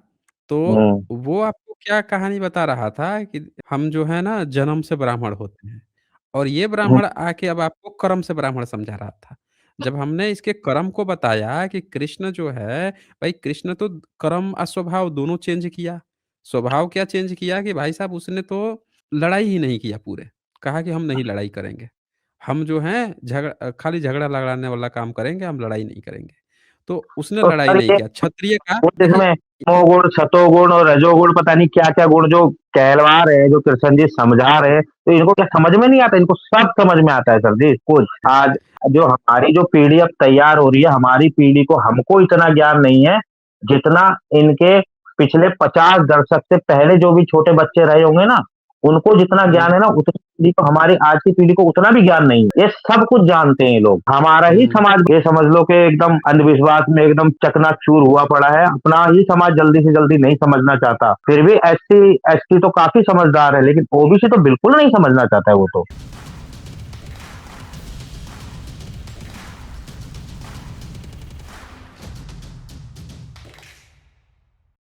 तो हम्म, वो आपको क्या कहानी बता रहा था कि हम जो है ना जन्म से ब्राह्मण होते हैं, और ये हम्म, ब्राह्मण आके अब आपको कर्म से ब्राह्मण समझा रहा था। जब हमने इसके कर्म को बताया कि कृष्ण जो है, भाई कृष्ण तो कर्म और स्वभाव दोनों चेंज किया। स्वभाव क्या चेंज किया कि भाई साहब उसने तो लड़ाई ही नहीं किया पूरे, कहा कि हम नहीं लड़ाई करेंगे। हम जो हैं खाली झगड़ा लगाने वाला काम करेंगे, हम लड़ाई नहीं करेंगे। तो उसने तो लड़ाई सर नहीं ये किया। क्षत्रिय का वो देखिए जिसमें तमोगुण, सतोगुण और रजोगुण, पता नहीं क्या क्या गुण जो कहलवा रहे हैं, जो कृष्ण जी समझा रहे हैं, तो इनको क्या समझ में नहीं आता? इनको सब समझ में आता है सर जी। कुछ आज जो हमारी जो पीढ़ी अब तैयार हो रही है, हमारी पीढ़ी को, हमको इतना ज्ञान नहीं है जितना इनके पिछले 50 दशक से पहले जो भी छोटे बच्चे रहे होंगे ना, उनको जितना ज्ञान है ना, उतनी पीढ़ी को, हमारी आज की पीढ़ी को उतना भी ज्ञान नहीं है। ये सब कुछ जानते हैं ये लोग। हमारा ही समाज ये समझ लो कि एकदम अंधविश्वास में एकदम चकनाचूर हुआ पड़ा है। अपना ही समाज जल्दी से जल्दी नहीं समझना चाहता। फिर भी एससी एसटी तो काफी समझदार है, लेकिन ओबीसी तो बिल्कुल नहीं समझना चाहता है वो तो।